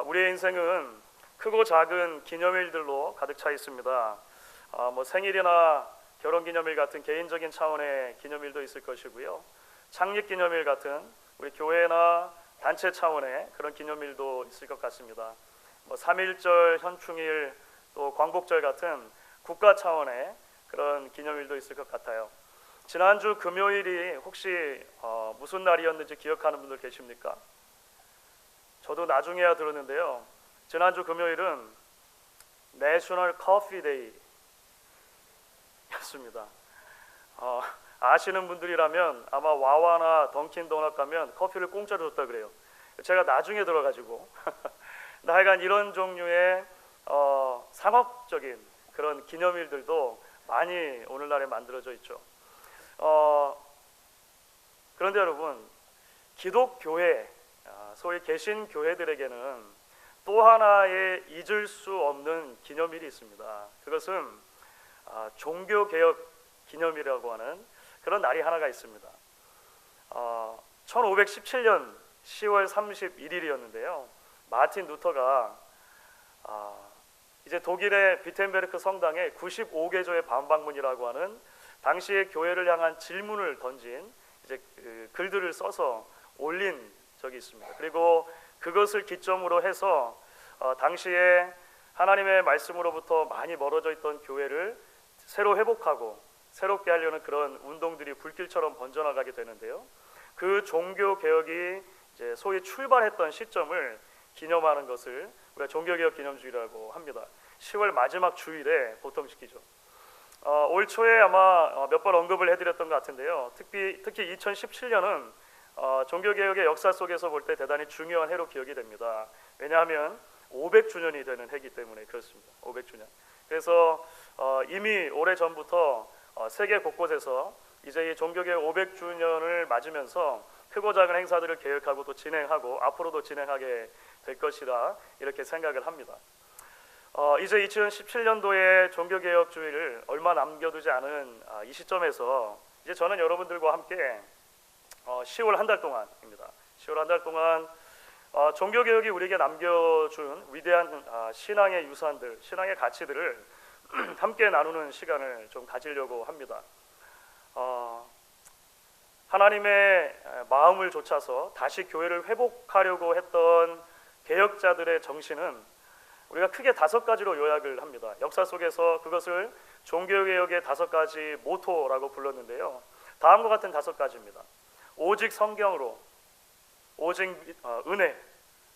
우리의 인생은 크고 작은 기념일들로 가득 차 있습니다. 생일이나 결혼기념일 같은 개인적인 차원의 기념일도 있을 것이고요. 창립기념일 같은 우리 교회나 단체 차원의 그런 기념일도 있을 것 같습니다. 3.1절, 현충일, 또 광복절 같은 국가 차원의 그런 기념일도 있을 것 같아요. 지난주 금요일이 혹시 무슨 날이었는지 기억하는 분들 계십니까? 저도 나중에야 들었는데요. 지난주 금요일은 내셔널 커피 데이 였습니다. 아시는 분들이라면 아마 와와나 던킨 도넛 가면 커피를 공짜로 줬다 그래요. 제가 나중에 들어가지고 하여간 이런 종류의 상업적인 그런 기념일들도 많이 오늘날에 만들어져 있죠. 그런데 여러분, 기독교회, 소위 개신교회들에게는 또 하나의 잊을 수 없는 기념일이 있습니다. 그것은 종교개혁 기념이라고 하는 그런 날이 하나가 있습니다. 1517년 10월 31일이었는데요. 마틴 루터가 이제 독일의 비텐베르크 성당에 95개조의 반박문이라고 하는 당시의 교회를 향한 질문을 던진 이제 글들을 써서 올린 적이 있습니다. 그리고 그것을 기점으로 해서 당시에 하나님의 말씀으로부터 많이 멀어져 있던 교회를 새로 회복하고 새롭게 하려는 그런 운동들이 불길처럼 번져나가게 되는데요. 그 종교 개혁이 이제 소위 출발했던 시점을 기념하는 것을 우리가 종교개혁 기념주의라고 합니다. 10월 마지막 주일에 보통 지키죠. 올 초에 아마 몇 번 언급을 해드렸던 것 같은데요. 특히 2017년은 종교개혁의 역사 속에서 볼 때 대단히 중요한 해로 기억이 됩니다. 왜냐하면 500주년이 되는 해이기 때문에 그렇습니다. 500주년. 그래서 이미 오래전부터 세계 곳곳에서 이제 이 종교개혁 500주년을 맞으면서 크고 작은 행사들을 계획하고 또 진행하고 앞으로도 진행하게 될 것이라 이렇게 생각을 합니다. 이제 2017년도에 종교개혁주의를 얼마 남겨두지 않은 이 시점에서 이제 저는 여러분들과 함께 10월 한 달 동안입니다. 10월 한 달 동안 종교개혁이 우리에게 남겨준 위대한 신앙의 유산들, 신앙의 가치들을 함께 나누는 시간을 좀 가지려고 합니다. 하나님의 마음을 좇아서 다시 교회를 회복하려고 했던 개혁자들의 정신은 우리가 크게 5가지로 요약을 합니다. 역사 속에서 그것을 종교개혁의 5가지 모토라고 불렀는데요. 다음과 같은 5가지입니다. 오직 성경으로, 오직 은혜,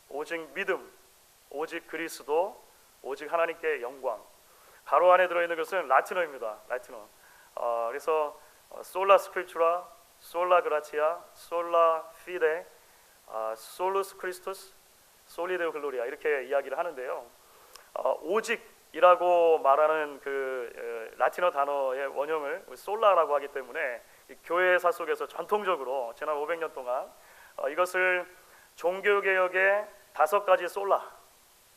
오직 믿음, 오직 그리스도, 오직 하나님께 영광. 가로 안에 들어있는 것은 라틴어입니다. 라틴어. 그래서 솔라 스크립투라, 솔라 그라티아, 솔라 피데, 솔루스 크리스투스, 솔리데오 글로리아 이렇게 이야기를 하는데요. 오직이라고 말하는 그 라틴어 단어의 원형을 솔라라고 하기 때문에 교회사 속에서 전통적으로 지난 500년 동안 이것을 종교개혁의 5가지 솔라,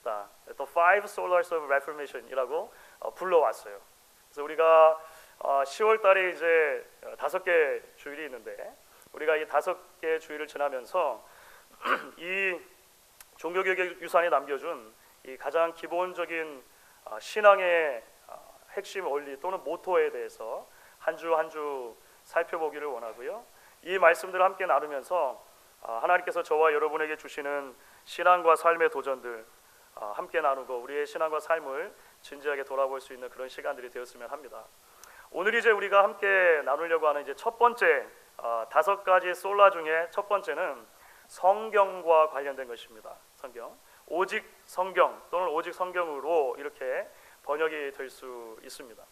The Five Solas of Reformation이라고 불러왔어요. 그래서 우리가 10월 달에 이제 5개 주일이 있는데 우리가 이 5개 주일을 지나면서 이 종교개혁의 유산이 남겨준 이 가장 기본적인 신앙의 핵심 원리 또는 모토에 대해서 한 주 한 주 살펴보기를 원하고요. 이 말씀들을 함께 나누면서 하나님께서 저와 여러분에게 주시는 신앙과 삶의 도전들 함께 나누고 우리의 신앙과 삶을 진지하게 돌아볼 수 있는 그런 시간들이 되었으면 합니다. 오늘 이제 우리가 함께 나누려고 하는 이제 첫 번째 5가지 솔라 중에 첫 번째는 성경과 관련된 것입니다. 성경. 오직 성경 또는 오직 성경으로 이렇게 번역이 될 수 있습니다.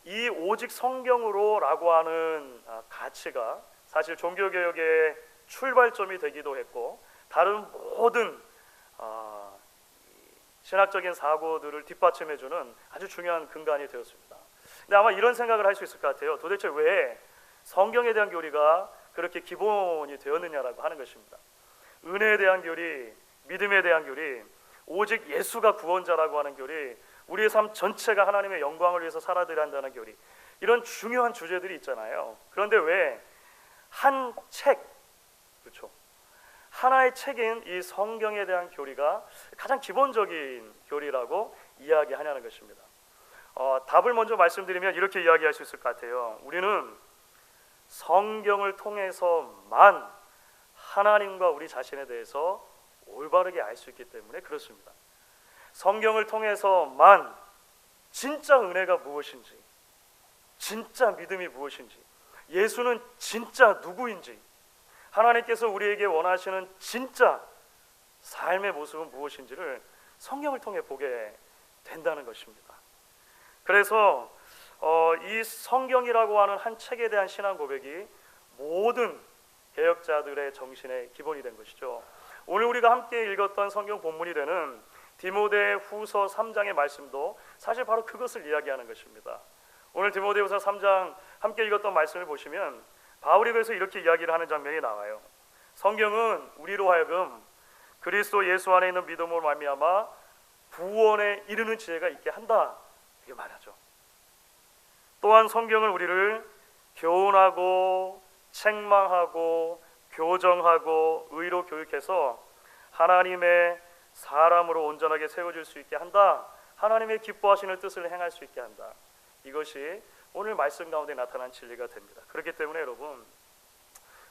이 오직 성경으로라고 하는 가치가 사실 종교개혁의 출발점이 되기도 했고 다른 모든 신학적인 사고들을 뒷받침해주는 아주 중요한 근간이 되었습니다. 근데 아마 이런 생각을 할 수 있을 것 같아요. 도대체 왜 성경에 대한 교리가 그렇게 기본이 되었느냐라고 하는 것입니다. 은혜에 대한 교리, 믿음에 대한 교리, 오직 예수가 구원자라고 하는 교리, 우리의 삶 전체가 하나님의 영광을 위해서 살아들여야 한다는 교리, 이런 중요한 주제들이 있잖아요. 그런데 왜 한 책, 그렇죠? 하나의 책인 이 성경에 대한 교리가 가장 기본적인 교리라고 이야기하냐는 것입니다. 답을 먼저 말씀드리면 이렇게 이야기할 수 있을 것 같아요. 우리는 성경을 통해서만 하나님과 우리 자신에 대해서 올바르게 알 수 있기 때문에 그렇습니다. 성경을 통해서만 진짜 은혜가 무엇인지, 진짜 믿음이 무엇인지, 예수는 진짜 누구인지, 하나님께서 우리에게 원하시는 진짜 삶의 모습은 무엇인지를 성경을 통해 보게 된다는 것입니다. 그래서 이 성경이라고 하는 한 책에 대한 신앙 고백이 모든 개혁자들의 정신의 기본이 된 것이죠. 오늘 우리가 함께 읽었던 성경 본문이 되는 디모데후서 3장의 말씀도 사실 바로 그것을 이야기하는 것입니다. 오늘 디모데후서 3장 함께 읽었던 말씀을 보시면 바울이 그래서 이렇게 이야기를 하는 장면이 나와요. 성경은 우리로 하여금 그리스도 예수 안에 있는 믿음으로 말미암아 구원에 이르는 지혜가 있게 한다, 이렇게 말하죠. 또한 성경을 우리를 교훈하고 책망하고 교정하고 의로 교육해서 하나님의 사람으로 온전하게 세워질 수 있게 한다, 하나님의 기뻐하시는 뜻을 행할 수 있게 한다. 이것이 오늘 말씀 가운데 나타난 진리가 됩니다. 그렇기 때문에 여러분,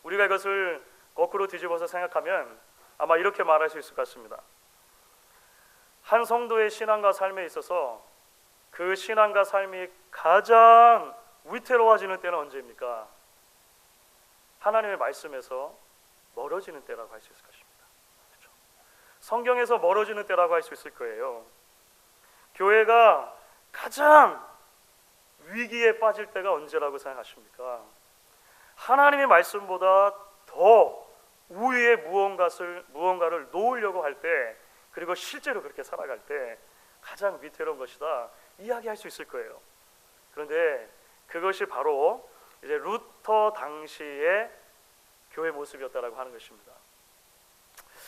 우리가 이것을 거꾸로 뒤집어서 생각하면 아마 이렇게 말할 수 있을 것 같습니다. 한 성도의 신앙과 삶에 있어서 그 신앙과 삶이 가장 위태로워지는 때는 언제입니까? 하나님의 말씀에서 멀어지는 때라고 할 수 있을 것입니다. 그렇죠? 성경에서 멀어지는 때라고 할 수 있을 거예요. 교회가 가장 위기에 빠질 때가 언제라고 생각하십니까? 하나님의 말씀보다 더 우위에 무언가를 놓으려고 할 때, 그리고 실제로 그렇게 살아갈 때 가장 위태로운 것이다, 이야기할 수 있을 거예요. 그런데 그것이 바로 이제 루터 당시의 교회 모습이었다라고 하는 것입니다.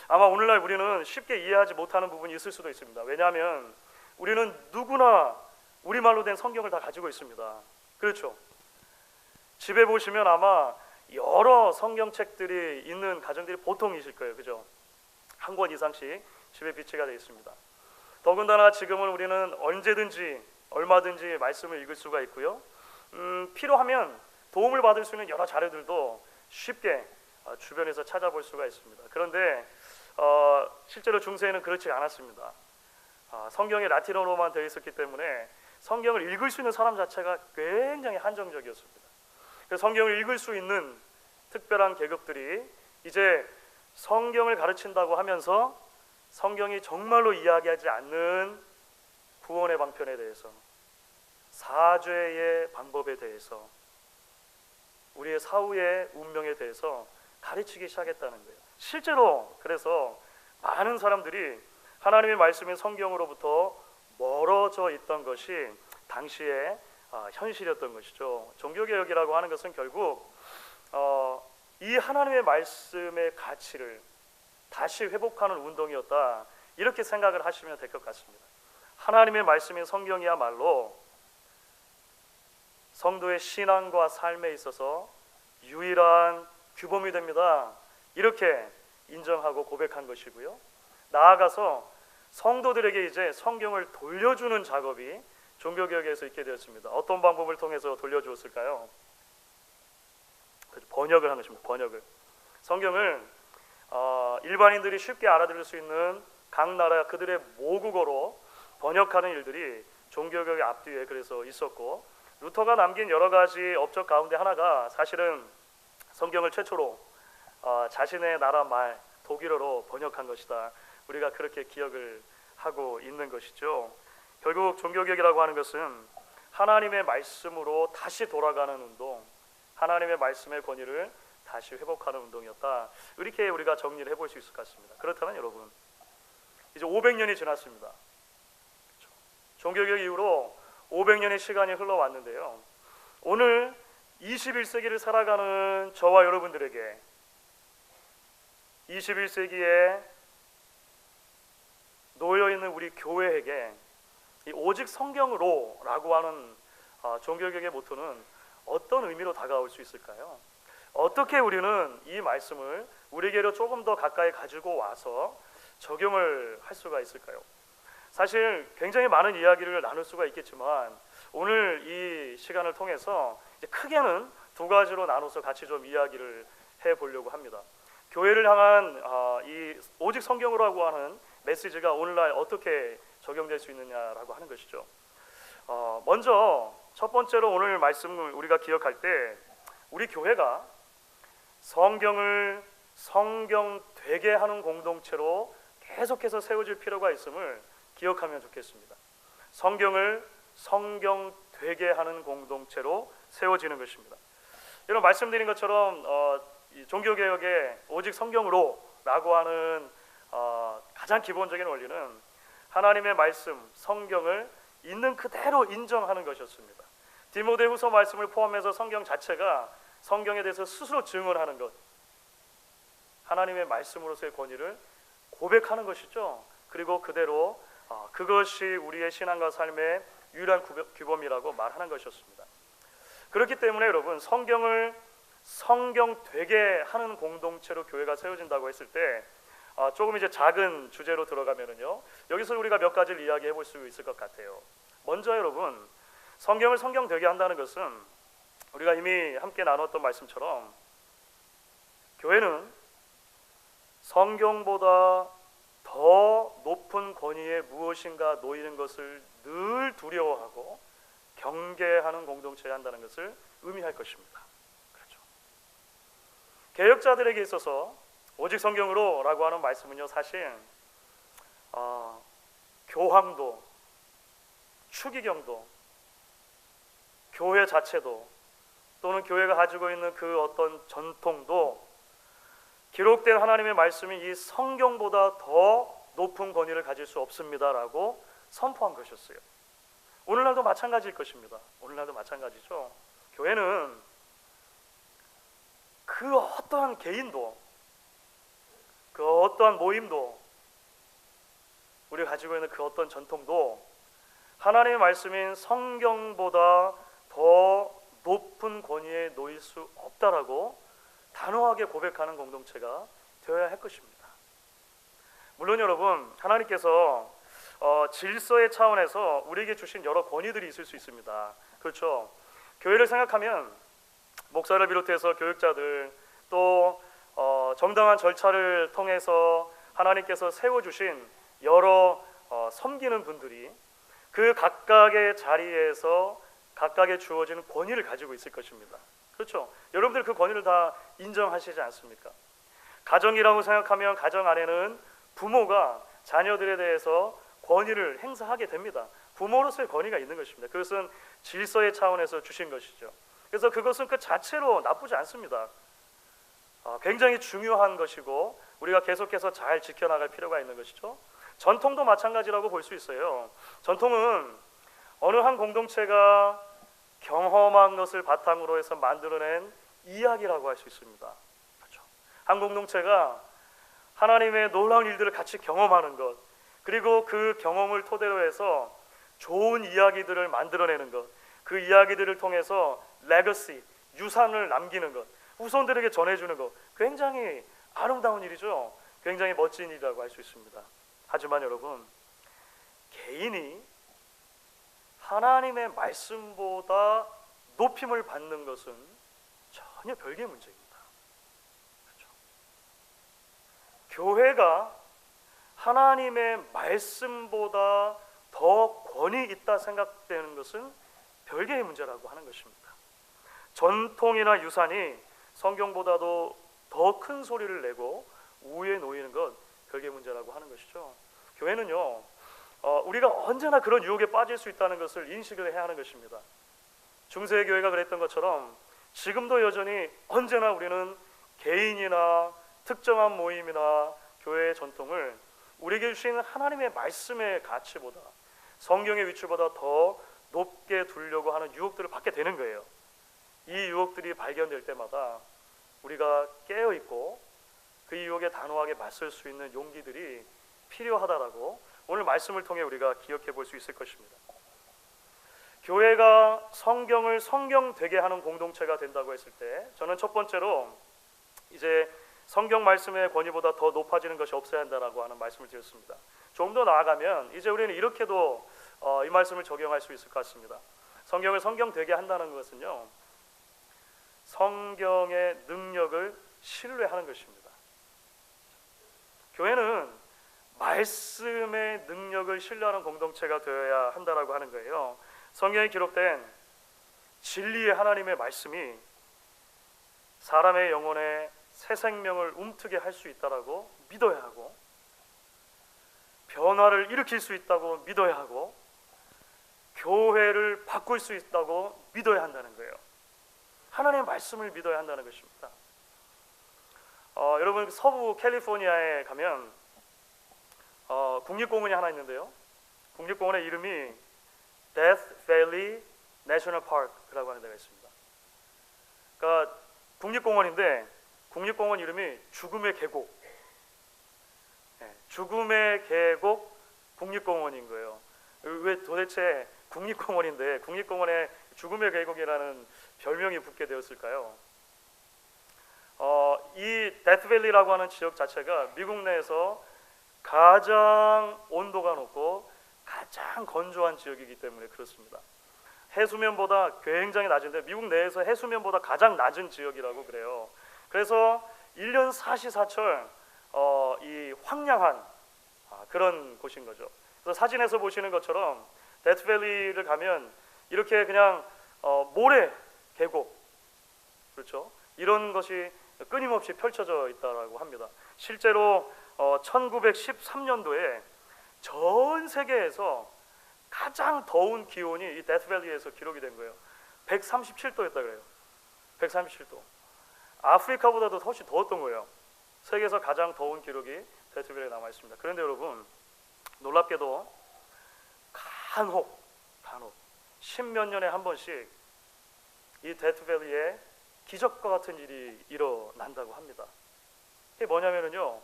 아마 오늘날 우리는 쉽게 이해하지 못하는 부분이 있을 수도 있습니다. 왜냐하면 우리는 누구나 우리말로 된 성경을 다 가지고 있습니다. 그렇죠? 집에 보시면 아마 여러 성경책들이 있는 가정들이 보통이실 거예요. 그죠? 한 권 이상씩 집에 비치가 되어 있습니다. 더군다나 지금은 우리는 언제든지 얼마든지 말씀을 읽을 수가 있고요. 필요하면 도움을 받을 수 있는 여러 자료들도 쉽게 주변에서 찾아볼 수가 있습니다. 그런데 실제로 중세에는 그렇지 않았습니다. 성경이 라틴어로만 되어 있었기 때문에 성경을 읽을 수 있는 사람 자체가 굉장히 한정적이었습니다. 그래서 성경을 읽을 수 있는 특별한 계급들이 이제 성경을 가르친다고 하면서 성경이 정말로 이야기하지 않는 구원의 방편에 대해서, 사죄의 방법에 대해서, 우리의 사후의 운명에 대해서 가르치기 시작했다는 거예요. 실제로 그래서 많은 사람들이 하나님의 말씀인 성경으로부터 멀어져 있던 것이 당시에 현실이었던 것이죠. 종교개혁이라고 하는 것은 결국 이 하나님의 말씀의 가치를 다시 회복하는 운동이었다, 이렇게 생각을 하시면 될 것 같습니다. 하나님의 말씀인 성경이야말로 성도의 신앙과 삶에 있어서 유일한 규범이 됩니다, 이렇게 인정하고 고백한 것이고요. 나아가서 성도들에게 이제 성경을 돌려주는 작업이 종교개혁에서 있게 되었습니다. 어떤 방법을 통해서 돌려주었을까요? 번역을 한 것입니다. 번역을. 성경을 일반인들이 쉽게 알아들을 수 있는 각 나라 그들의 모국어로 번역하는 일들이 종교개혁의 앞뒤에 그래서 있었고, 루터가 남긴 여러 가지 업적 가운데 하나가 사실은 성경을 최초로 자신의 나라 말 독일어로 번역한 것이다. 우리가 그렇게 기억을 하고 있는 것이죠. 결국 종교개혁이라고 하는 것은 하나님의 말씀으로 다시 돌아가는 운동, 하나님의 말씀의 권위를 다시 회복하는 운동이었다, 이렇게 우리가 정리를 해볼 수 있을 것 같습니다. 그렇다면 여러분, 이제 500년이 지났습니다. 그렇죠? 종교개혁 이후로 500년의 시간이 흘러왔는데요, 오늘 21세기를 살아가는 저와 여러분들에게 21세기에 놓여있는 우리 교회에게 이 오직 성경으로라고 하는 종교개혁의 모토는 어떤 의미로 다가올 수 있을까요? 어떻게 우리는 이 말씀을 우리에게로 조금 더 가까이 가지고 와서 적용을 할 수가 있을까요? 사실 굉장히 많은 이야기를 나눌 수가 있겠지만 오늘 이 시간을 통해서 이제 크게는 두 가지로 나눠서 같이 좀 이야기를 해보려고 합니다. 교회를 향한 이 오직 성경으로라고 하는 메시지가 오늘날 어떻게 적용될 수 있느냐라고 하는 것이죠. 먼저 첫 번째로 오늘 말씀을 우리가 기억할 때 우리 교회가 성경을 성경 되게 하는 공동체로 계속해서 세워질 필요가 있음을 기억하면 좋겠습니다. 성경을 성경 되게 하는 공동체로 세워지는 것입니다. 여러분 말씀드린 것처럼 이 종교개혁의 오직 성경으로라고 하는 가장 기본적인 원리는 하나님의 말씀, 성경을 있는 그대로 인정하는 것이었습니다. 디모데후서 말씀을 포함해서 성경 자체가 성경에 대해서 스스로 증언하는 것, 하나님의 말씀으로서의 권위를 고백하는 것이죠. 그리고 그대로 그것이 우리의 신앙과 삶의 유일한 규범이라고 말하는 것이었습니다. 그렇기 때문에 여러분 성경을 성경 되게 하는 공동체로 교회가 세워진다고 했을 때 조금 이제 작은 주제로 들어가면은요, 여기서 우리가 몇 가지를 이야기해 볼 수 있을 것 같아요. 먼저 여러분, 성경을 성경 되게 한다는 것은 우리가 이미 함께 나눴던 말씀처럼 교회는 성경보다 더 높은 권위에 무엇인가 놓이는 것을 늘 두려워하고 경계하는 공동체에 한다는 것을 의미할 것입니다. 그렇죠. 개혁자들에게 있어서 오직 성경으로라고 하는 말씀은요, 사실 교황도, 추기경도, 교회 자체도 또는 교회가 가지고 있는 그 어떤 전통도 기록된 하나님의 말씀이 이 성경보다 더 높은 권위를 가질 수 없습니다라고 선포한 것이었어요. 오늘날도 마찬가지일 것입니다. 오늘날도 마찬가지죠. 교회는 그 어떠한 개인도, 그 어떠한 모임도, 우리가 가지고 있는 그 어떤 전통도 하나님의 말씀인 성경보다 더 높은 권위에 놓일 수 없다라고 단호하게 고백하는 공동체가 되어야 할 것입니다. 물론 여러분, 하나님께서 질서의 차원에서 우리에게 주신 여러 권위들이 있을 수 있습니다. 그렇죠. 교회를 생각하면 목사를 비롯해서 교육자들, 또 정당한 절차를 통해서 하나님께서 세워주신 여러 섬기는 분들이 그 각각의 자리에서 각각의 주어지는 권위를 가지고 있을 것입니다. 그렇죠. 여러분들 그 권위를 다 인정하시지 않습니까? 가정이라고 생각하면 가정 안에는 부모가 자녀들에 대해서 권위를 행사하게 됩니다. 부모로서의 권위가 있는 것입니다. 그것은 질서의 차원에서 주신 것이죠. 그래서 그것은 그 자체로 나쁘지 않습니다. 굉장히 중요한 것이고 우리가 계속해서 잘 지켜나갈 필요가 있는 것이죠. 전통도 마찬가지라고 볼 수 있어요. 전통은 어느 한 공동체가 경험한 것을 바탕으로 해서 만들어낸 이야기라고 할 수 있습니다. 그렇죠. 한 공동체가 하나님의 놀라운 일들을 같이 경험하는 것, 그리고 그 경험을 토대로 해서 좋은 이야기들을 만들어내는 것, 그 이야기들을 통해서 레거시, 유산을 남기는 것, 후손들에게 전해주는 것, 굉장히 아름다운 일이죠. 굉장히 멋진 일이라고 할 수 있습니다. 하지만 여러분, 개인이 하나님의 말씀보다 높임을 받는 것은 전혀 별개의 문제입니다. 그렇죠? 교회가 하나님의 말씀보다 더 권위 있다 생각되는 것은 별개의 문제라고 하는 것입니다. 전통이나 유산이 성경보다도 더 큰 소리를 내고 우위에 놓이는 것 별개의 문제라고 하는 것이죠. 교회는요, 우리가 언제나 그런 유혹에 빠질 수 있다는 것을 인식을 해야 하는 것입니다. 중세의 교회가 그랬던 것처럼 지금도 여전히 언제나 우리는 개인이나 특정한 모임이나 교회의 전통을 우리에게 주신 하나님의 말씀의 가치보다, 성경의 위치보다 더 높게 두려고 하는 유혹들을 받게 되는 거예요. 이 유혹들이 발견될 때마다 우리가 깨어있고 그 유혹에 단호하게 맞설 수 있는 용기들이 필요하다라고 오늘 말씀을 통해 우리가 기억해 볼 수 있을 것입니다. 교회가 성경을 성경되게 하는 공동체가 된다고 했을 때 저는 첫 번째로 이제 성경 말씀의 권위보다 더 높아지는 것이 없어야 한다라고 하는 말씀을 드렸습니다. 좀 더 나아가면 이제 우리는 이렇게도 이 말씀을 적용할 수 있을 것 같습니다. 성경을 성경되게 한다는 것은요, 성경의 능력을 신뢰하는 것입니다. 교회는 말씀의 능력을 신뢰하는 공동체가 되어야 한다라고 하는 거예요. 성경에 기록된 진리의 하나님의 말씀이 사람의 영혼에 새 생명을 움트게 할 수 있다라고 믿어야 하고, 변화를 일으킬 수 있다고 믿어야 하고, 교회를 바꿀 수 있다고 믿어야 한다는 거예요. 하나님의 말씀을 믿어야 한다는 것입니다. 여러분 서부 캘리포니아에 가면 국립공원이 하나 있는데요. 국립공원의 이름이 Death Valley National Park라고 하는 데가 있습니다. 그러니까 국립공원인데 국립공원 이름이 죽음의 계곡, 죽음의 계곡 국립공원인 거예요. 왜 도대체 국립공원인데 국립공원에 죽음의 계곡이라는 별명이 붙게 되었을까요? 이 데스밸리라고 하는 지역 자체가 미국 내에서 가장 온도가 높고 가장 건조한 지역이기 때문에 그렇습니다. 해수면보다 굉장히 낮은데 미국 내에서 해수면보다 가장 낮은 지역이라고 그래요. 그래서 1년 사시사철 이 황량한 그런 곳인 거죠. 그래서 사진에서 보시는 것처럼 데스밸리를 가면 이렇게 그냥 모래 계곡, 그렇죠? 이런 것이 끊임없이 펼쳐져 있다라고 합니다. 실제로 1913년도에 전 세계에서 가장 더운 기온이 이 데스밸리에서 기록이 된 거예요. 137도였다 그래요. 137도. 아프리카보다도 훨씬 더웠던 거예요. 세계에서 가장 더운 기록이 데스밸리에 남아 있습니다. 그런데 여러분, 놀랍게도 간혹 10몇 년에 한 번씩 이 데스밸리에 기적과 같은 일이 일어난다고 합니다. 이게 뭐냐면요,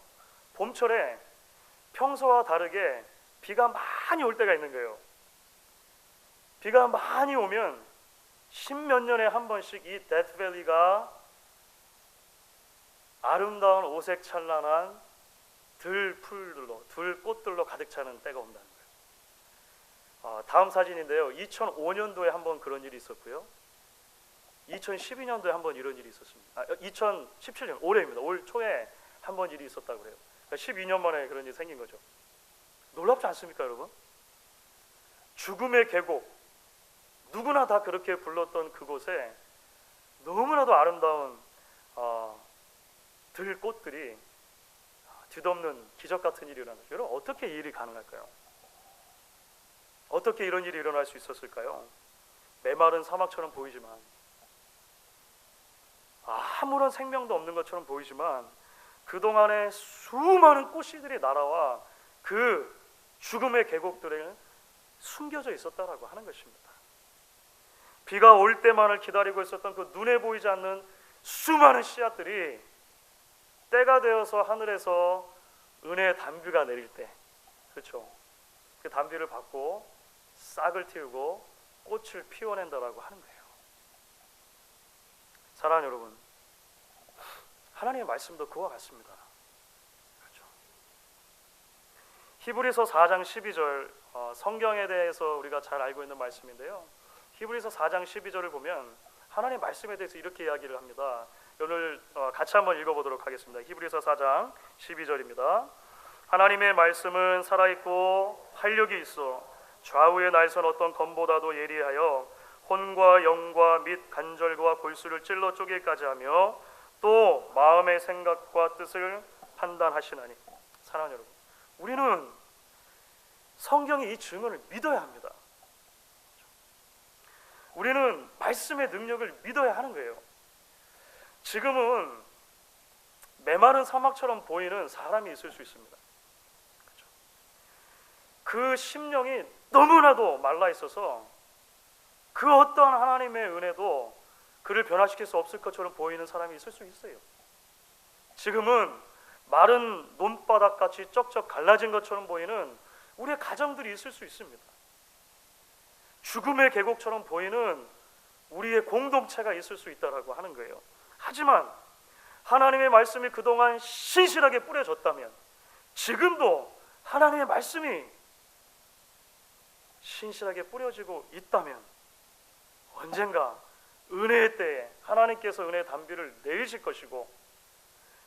봄철에 평소와 다르게 비가 많이 올 때가 있는 거예요. 비가 많이 오면 10몇 년에 한 번씩 이 데스밸리가 아름다운 오색 찬란한 들풀들로, 들꽃들로 가득 차는 때가 온다는 거예요. 다음 사진인데요. 2005년도에 한번 그런 일이 있었고요. 2012년도에 한번 이런 일이 있었습니다. 2017년 올해입니다. 올 초에 한번 일이 있었다고 그래요. 그러니까 12년 만에 그런 일이 생긴 거죠. 놀랍지 않습니까, 여러분? 죽음의 계곡, 누구나 다 그렇게 불렀던 그곳에 너무나도 아름다운 들꽃들이 뒤덮는 기적 같은 일이 일어나죠. 여러분, 어떻게 이 일이 가능할까요? 어떻게 이런 일이 일어날 수 있었을까요? 메마른 사막처럼 보이지만, 아무런 생명도 없는 것처럼 보이지만 그동안에 수많은 꽃씨들이 날아와 그 죽음의 계곡들에 숨겨져 있었다라고 하는 것입니다. 비가 올 때만을 기다리고 있었던 그 눈에 보이지 않는 수많은 씨앗들이 때가 되어서 하늘에서 은혜의 단비가 내릴 때, 그렇죠? 그 단비를 받고 싹을 틔우고 꽃을 피워낸다라고 하는 거예요. 사랑하는 여러분, 하나님의 말씀도 그와 같습니다. 그렇죠? 히브리서 4장 12절, 성경에 대해서 우리가 잘 알고 있는 말씀인데요. 히브리서 4장 12절을 보면 하나님의 말씀에 대해서 이렇게 이야기를 합니다. 오늘 같이 한번 읽어보도록 하겠습니다. 히브리서 4장 12절입니다. 하나님의 말씀은 살아있고 활력이 있어 좌우에 날선 어떤 검보다도 예리하여 혼과 영과 및 관절과 골수를 찔러 쪼개기까지 하며 또 마음의 생각과 뜻을 판단하시나니. 사랑하는 여러분, 우리는 성경의 이 증언을 믿어야 합니다. 우리는 말씀의 능력을 믿어야 하는 거예요. 지금은 메마른 사막처럼 보이는 사람이 있을 수 있습니다. 그렇죠? 그 심령이 너무나도 말라 있어서 그 어떠한 하나님의 은혜도 그를 변화시킬 수 없을 것처럼 보이는 사람이 있을 수 있어요. 지금은 마른 논바닥같이 쩍쩍 갈라진 것처럼 보이는 우리의 가정들이 있을 수 있습니다. 죽음의 계곡처럼 보이는 우리의 공동체가 있을 수 있다라고 하는 거예요. 하지만 하나님의 말씀이 그동안 신실하게 뿌려졌다면, 지금도 하나님의 말씀이 신실하게 뿌려지고 있다면, 언젠가 은혜의 때에 하나님께서 은혜의 단비를 내리실 것이고,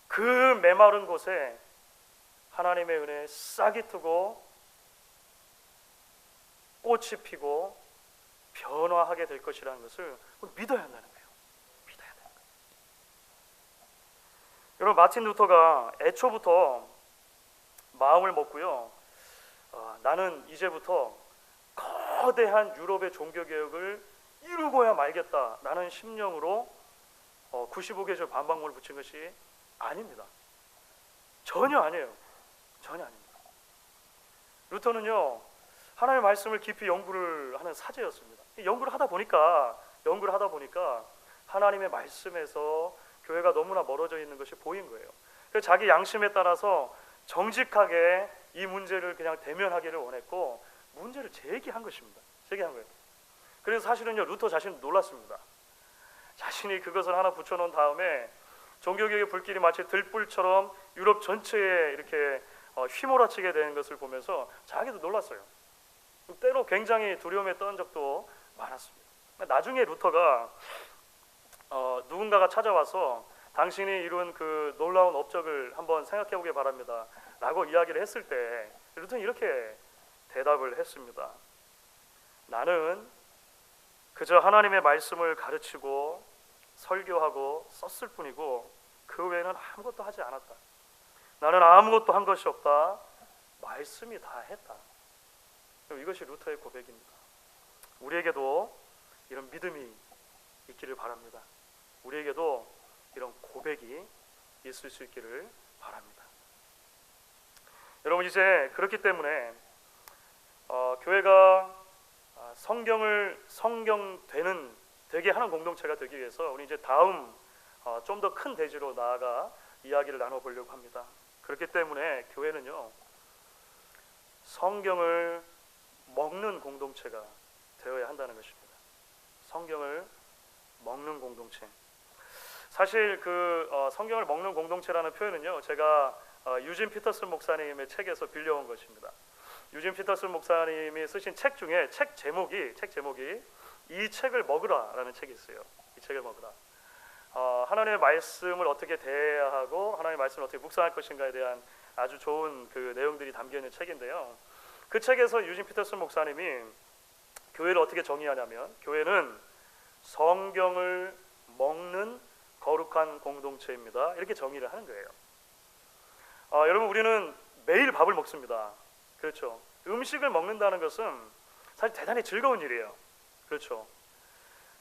그 메마른 곳에 하나님의 은혜에 싹이 트고 꽃이 피고 변화하게 될 것이라는 것을 믿어야 한다는 거예요. 믿어야 한다는 거예요. 여러분, 마틴 루터가 애초부터 마음을 먹고요, 나는 이제부터 거대한 유럽의 종교개혁을 이루고야 말겠다라는 심령으로 95개조 반박문을 붙인 것이 아닙니다. 전혀 아니에요. 전혀 아닙니다. 루터는요, 하나님의 말씀을 깊이 연구를 하는 사제였습니다. 연구를 하다 보니까 하나님의 말씀에서 교회가 너무나 멀어져 있는 것이 보인 거예요. 그래서 자기 양심에 따라서 정직하게 이 문제를 그냥 대면하기를 원했고, 문제를 제기한 것입니다. 제기한 거예요. 그래서 사실은요, 루터 자신은 놀랐습니다. 자신이 그것을 하나 붙여놓은 다음에 종교개혁의 불길이 마치 들불처럼 유럽 전체에 이렇게 휘몰아치게 되는 것을 보면서 자기도 놀랐어요. 때로 굉장히 두려움에 떨은 적도 많았습니다. 나중에 루터가 누군가가 찾아와서 당신이 이룬 그 놀라운 업적을 한번 생각해 보기 바랍니다 라고 이야기를 했을 때, 루터는 이렇게 대답을 했습니다. 나는 그저 하나님의 말씀을 가르치고 설교하고 썼을 뿐이고 그 외에는 아무것도 하지 않았다. 나는 아무것도 한 것이 없다. 말씀이 다 했다. 이것이 루터의 고백입니다. 우리에게도 이런 믿음이 있기를 바랍니다. 우리에게도 이런 고백이 있을 수 있기를 바랍니다. 여러분, 이제 그렇기 때문에 교회가 성경 되게 하는 공동체가 되기 위해서 우리 이제 다음 좀 더 큰 대지로 나아가 이야기를 나눠보려고 합니다. 그렇기 때문에 교회는요, 성경을 먹는 공동체가 되어야 한다는 것입니다. 성경을 먹는 공동체. 사실 그 성경을 먹는 공동체라는 표현은요, 제가 유진 피터슨 목사님의 책에서 빌려온 것입니다. 유진 피터슨 목사님이 쓰신 책 중에 책 제목이 이 책을 먹으라라는 책이 있어요. 이 책을 먹으라. 하나님의 말씀을 어떻게 대해야 하고 하나님의 말씀을 어떻게 묵상할 것인가에 대한 아주 좋은 그 내용들이 담겨 있는 책인데요. 그 책에서 유진 피터슨 목사님이 교회를 어떻게 정의하냐면, 교회는 성경을 먹는 거룩한 공동체입니다. 이렇게 정의를 하는 거예요. 여러분, 우리는 매일 밥을 먹습니다. 그렇죠. 음식을 먹는다는 것은 사실 대단히 즐거운 일이에요. 그렇죠.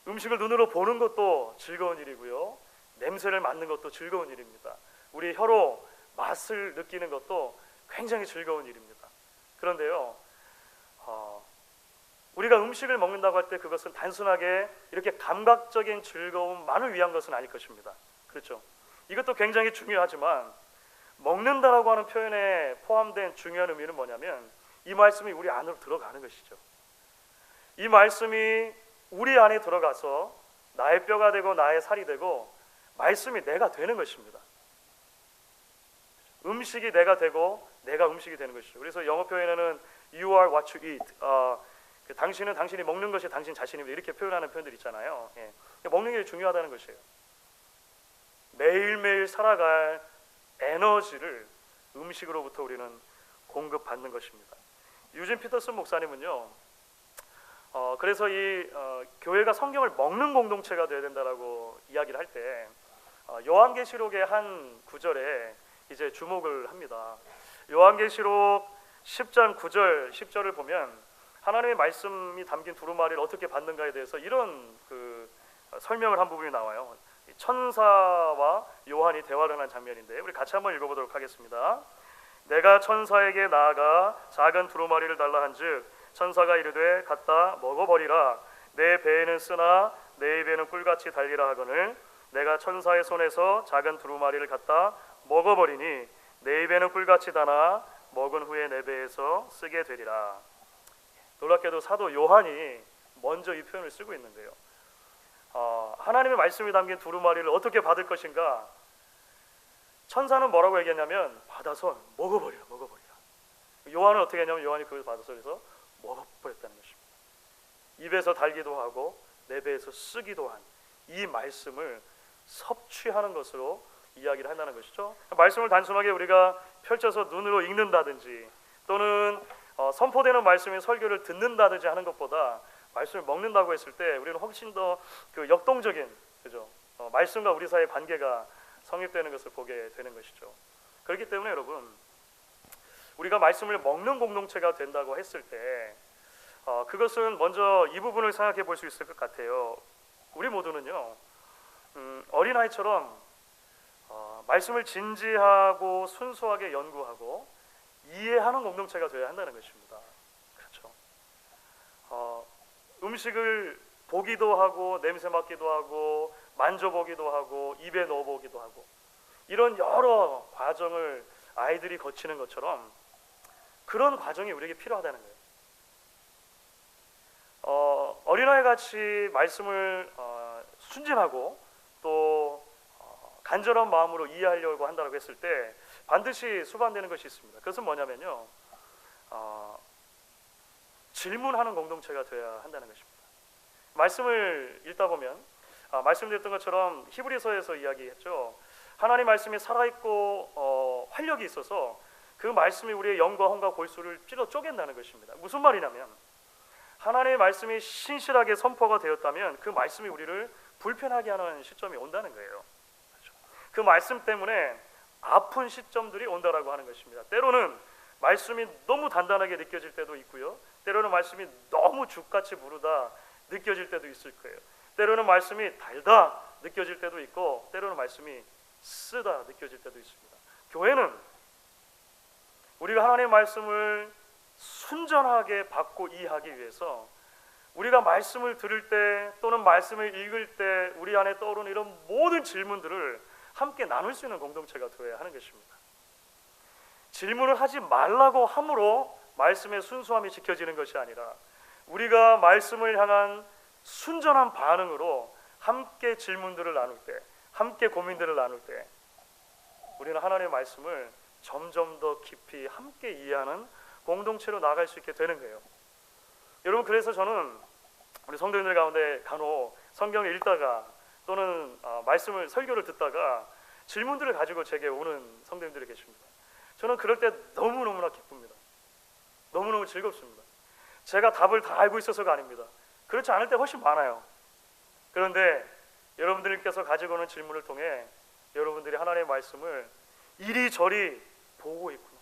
음식을 눈으로 보는 것도 즐거운 일이고요, 냄새를 맡는 것도 즐거운 일입니다. 우리 혀로 맛을 느끼는 것도 굉장히 즐거운 일입니다. 그런데요, 우리가 음식을 먹는다고 할 때 그것은 단순하게 이렇게 감각적인 즐거움만을 위한 것은 아닐 것입니다. 그렇죠. 이것도 굉장히 중요하지만 먹는다라고 하는 표현에 포함된 중요한 의미는 뭐냐면, 이 말씀이 우리 안으로 들어가는 것이죠. 이 말씀이 우리 안에 들어가서 나의 뼈가 되고 나의 살이 되고 말씀이 내가 되는 것입니다. 음식이 내가 되고 내가 음식이 되는 것이죠. 그래서 영어 표현에는 You are what you eat. 당신은 당신이 먹는 것이 당신 자신입니다. 이렇게 표현하는 표현들 있잖아요. 먹는 게 중요하다는 것이에요. 매일매일 살아갈 에너지를 음식으로부터 우리는 공급받는 것입니다. 유진 피터슨 목사님은요, 그래서 이 교회가 성경을 먹는 공동체가 되어야 된다라고 이야기를 할 때 요한계시록의 한 구절에 이제 주목을 합니다. 요한계시록 10장 9절 10절을 보면 하나님의 말씀이 담긴 두루마리를 어떻게 받는가에 대해서 이런 그 설명을 한 부분이 나와요. 천사와 요한이 대화를 하는 장면인데, 우리 같이 한번 읽어보도록 하겠습니다. 내가 천사에게 나아가 작은 두루마리를 달라 한즉 천사가 이르되 갖다 먹어버리라. 내 배에는 쓰나 내 입에는 꿀같이 달리라 하거늘 내가 천사의 손에서 작은 두루마리를 갖다 먹어버리니 내 입에는 꿀같이 다나 먹은 후에 내 배에서 쓰게 되리라. 놀랍게도 사도 요한이 먼저 이 표현을 쓰고 있는 거예요. 하나님의 말씀이 담긴 두루마리를 어떻게 받을 것인가? 천사는 뭐라고 얘기했냐면 받아서 먹어버려. 요한은 어떻게 했냐면 요한이 그걸 받아서 그래서 먹어버렸다는 것입니다. 입에서 달기도 하고 내 배에서 쓰기도 한 이 말씀을 섭취하는 것으로 이야기를 한다는 것이죠. 말씀을 단순하게 우리가 펼쳐서 눈으로 읽는다든지 또는 선포되는 말씀의 설교를 듣는다든지 하는 것보다 말씀을 먹는다고 했을 때 우리는 훨씬 더 그 역동적인, 그죠? 말씀과 우리 사이의 관계가 성립되는 것을 보게 되는 것이죠. 그렇기 때문에 여러분, 우리가 말씀을 먹는 공동체가 된다고 했을 때 그것은 먼저 이 부분을 생각해 볼 수 있을 것 같아요. 우리 모두는요, 어린아이처럼 말씀을 진지하고 순수하게 연구하고 이해하는 공동체가 되어야 한다는 것입니다. 그렇죠. 음식을 보기도 하고 냄새 맡기도 하고 만져보기도 하고 입에 넣어보기도 하고 이런 여러 과정을 아이들이 거치는 것처럼 그런 과정이 우리에게 필요하다는 거예요. 어린아이 같이 말씀을 순진하고 또 간절한 마음으로 이해하려고 한다고 했을 때 반드시 수반되는 것이 있습니다. 그것은 뭐냐면요, 질문하는 공동체가 되어야 한다는 것입니다. 말씀을 읽다 보면 말씀드렸던 것처럼 히브리서에서 이야기했죠. 하나님 말씀이 살아있고 활력이 있어서 그 말씀이 우리의 영과 혼과 골수를 찔러 쪼갠다는 것입니다. 무슨 말이냐면 하나님의 말씀이 신실하게 선포가 되었다면 그 말씀이 우리를 불편하게 하는 시점이 온다는 거예요. 그렇죠? 그 말씀 때문에 아픈 시점들이 온다라고 하는 것입니다. 때로는 말씀이 너무 단단하게 느껴질 때도 있고요, 때로는 말씀이 너무 죽같이 무르다 느껴질 때도 있을 거예요. 때로는 말씀이 달다 느껴질 때도 있고 때로는 말씀이 쓰다 느껴질 때도 있습니다. 교회는 우리가 하나님의 말씀을 순전하게 받고 이해하기 위해서 우리가 말씀을 들을 때 또는 말씀을 읽을 때 우리 안에 떠오르는 이런 모든 질문들을 함께 나눌 수 있는 공동체가 되어야 하는 것입니다. 질문을 하지 말라고 함으로 말씀의 순수함이 지켜지는 것이 아니라 우리가 말씀을 향한 순전한 반응으로 함께 질문들을 나눌 때, 함께 고민들을 나눌 때 우리는 하나님의 말씀을 점점 더 깊이 함께 이해하는 공동체로 나아갈 수 있게 되는 거예요. 여러분, 그래서 저는 우리 성도님들 가운데 간혹 성경을 읽다가 또는 말씀을 설교를 듣다가 질문들을 가지고 제게 오는 성도님들이 계십니다. 저는 그럴 때 너무너무나 기쁩니다. 너무너무 즐겁습니다. 제가 답을 다 알고 있어서가 아닙니다. 그렇지 않을 때 훨씬 많아요. 그런데 여러분들께서 가지고 오는 질문을 통해 여러분들이 하나님의 말씀을 이리저리 보고 있구나,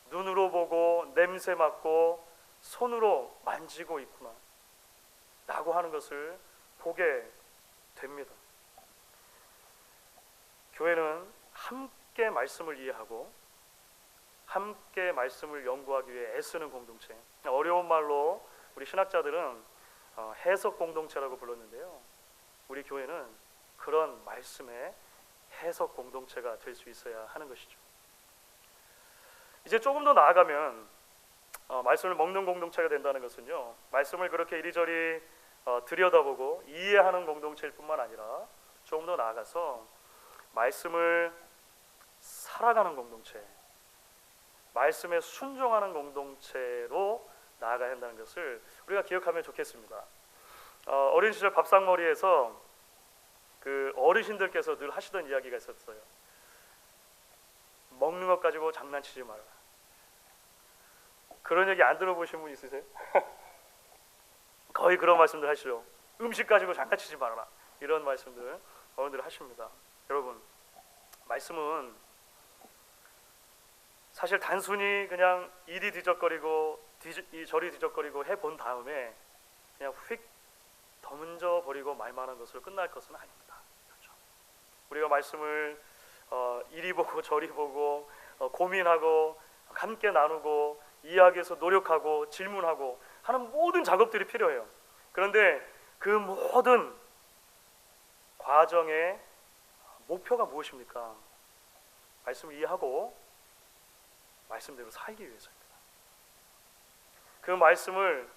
눈으로 보고 냄새 맡고 손으로 만지고 있구나 라고 하는 것을 보게 됩니다. 교회는 함께 말씀을 이해하고 함께 말씀을 연구하기 위해 애쓰는 공동체, 어려운 말로 우리 신학자들은 해석 공동체라고 불렀는데요, 우리 교회는 그런 말씀의 해석 공동체가 될 수 있어야 하는 것이죠. 이제 조금 더 나아가면 말씀을 먹는 공동체가 된다는 것은요, 말씀을 그렇게 이리저리 들여다보고 이해하는 공동체일 뿐만 아니라 조금 더 나아가서 말씀을 살아가는 공동체, 말씀에 순종하는 공동체로 나아가야 한다는 것을 우리가 기억하면 좋겠습니다. 어린 시절 밥상머리에서 그 어르신들께서 늘 하시던 이야기가 있었어요. 먹는 것 가지고 장난치지 마라. 그런 얘기 안 들어보신 분 있으세요? 거의 그런 말씀들 하시죠. 음식 가지고 장난치지 말아라, 이런 말씀들 어른들 하십니다. 여러분, 말씀은 사실 단순히 그냥 이리 뒤적거리고 저리 뒤적거리고 해본 다음에 그냥 휙 던져버리고 말만한 것으로 끝날 것은 아닙니다. 그렇죠? 우리가 말씀을 이리 보고 저리 보고 고민하고 함께 나누고 이해하기 위해서 노력하고 질문하고 하는 모든 작업들이 필요해요. 그런데 그 모든 과정의 목표가 무엇입니까? 말씀을 이해하고 말씀대로 살기 위해서입니다. 그 말씀을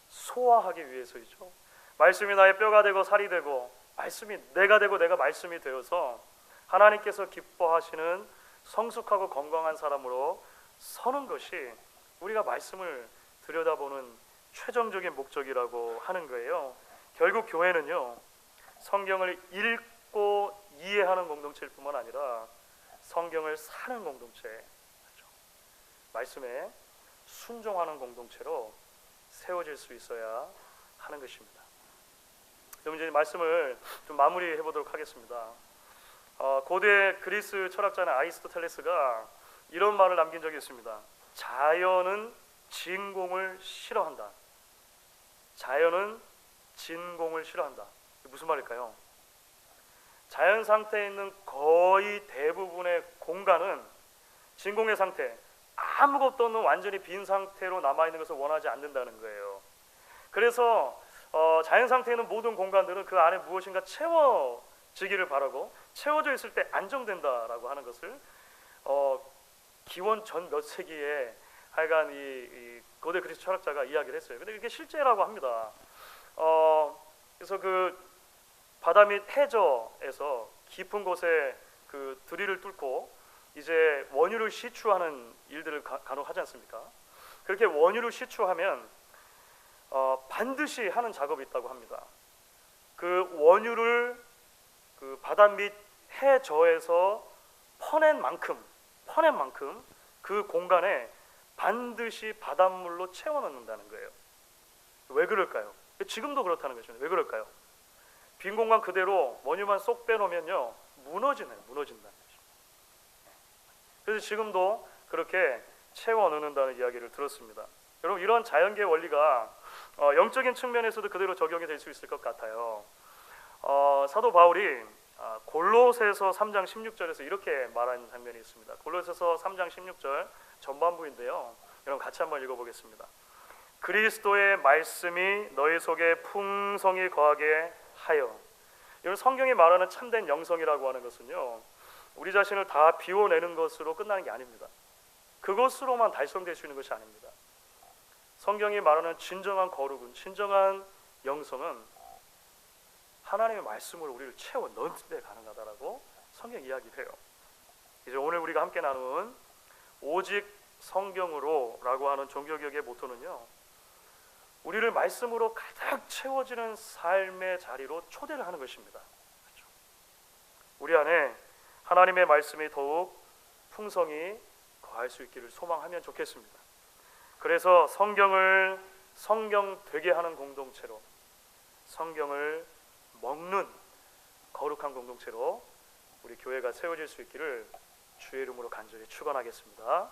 소화하기 위해서이죠. 말씀이 나의 뼈가 되고 살이 되고 말씀이 내가 되고 내가 말씀이 되어서 하나님께서 기뻐하시는 성숙하고 건강한 사람으로 서는 것이 우리가 말씀을 들여다보는 최종적인 목적이라고 하는 거예요. 결국 교회는요, 성경을 읽고 이해하는 공동체일 뿐만 아니라 성경을 사는 공동체, 말씀에 순종하는 공동체로 세워질 수 있어야 하는 것입니다. 그럼 이제 말씀을 좀 마무리해 보도록 하겠습니다. 고대 그리스 철학자는 아리스토텔레스가 이런 말을 남긴 적이 있습니다. 자연은 진공을 싫어한다. 자연은 진공을 싫어한다. 무슨 말일까요? 자연 상태에 있는 거의 대부분의 공간은 진공의 상태, 아무것도 없는 완전히 빈 상태로 남아있는 것을 원하지 않는다는 거예요. 그래서 자연 상태에 있는 모든 공간들은 그 안에 무엇인가 채워지기를 바라고, 채워져 있을 때 안정된다라고 하는 것을 기원 전 몇 세기에 하여간 이 고대 그리스 철학자가 이야기를 했어요. 근데 이게 실제라고 합니다. 그래서 그 바다 및 해저에서 깊은 곳에 그 드릴을 뚫고 이제 원유를 시추하는 일들을 간혹 하지 않습니까? 그렇게 원유를 시추하면 반드시 하는 작업이 있다고 합니다. 그 원유를 그 바다 및 해저에서 퍼낸 만큼 그 공간에 반드시 바닷물로 채워 넣는다는 거예요. 왜 그럴까요? 지금도 그렇다는 것입니다. 왜 그럴까요? 빈 공간 그대로 원유만 쏙 빼놓으면요, 무너진다는 것입니다. 그래서 지금도 그렇게 채워 넣는다는 이야기를 들었습니다. 여러분, 이런 자연계의 원리가 영적인 측면에서도 그대로 적용이 될 수 있을 것 같아요. 사도 바울이 골로새서 3장 16절에서 이렇게 말하는 장면이 있습니다. 골로새서 3장 16절 전반부인데요, 여러분 같이 한번 읽어보겠습니다. 그리스도의 말씀이 너희 속에 풍성히 거하게 하여. 이런 성경이 말하는 참된 영성이라고 하는 것은요, 우리 자신을 다 비워내는 것으로 끝나는 게 아닙니다. 그것으로만 달성될 수 있는 것이 아닙니다. 성경이 말하는 진정한 거룩은, 진정한 영성은 하나님의 말씀으로 우리를 채워 넣는 데 가능하다라고 성경 이야기를 해요. 이제 오늘 우리가 함께 나눈 오직 성경으로라고 하는 종교개혁의 모토는요, 우리를 말씀으로 가득 채워지는 삶의 자리로 초대를 하는 것입니다. 그렇죠? 우리 안에 하나님의 말씀이 더욱 풍성히 거할 수 있기를 소망하면 좋겠습니다. 그래서 성경을 성경 되게 하는 공동체로, 성경을 먹는 거룩한 공동체로 우리 교회가 세워질 수 있기를 주의 이름으로 간절히 축원하겠습니다.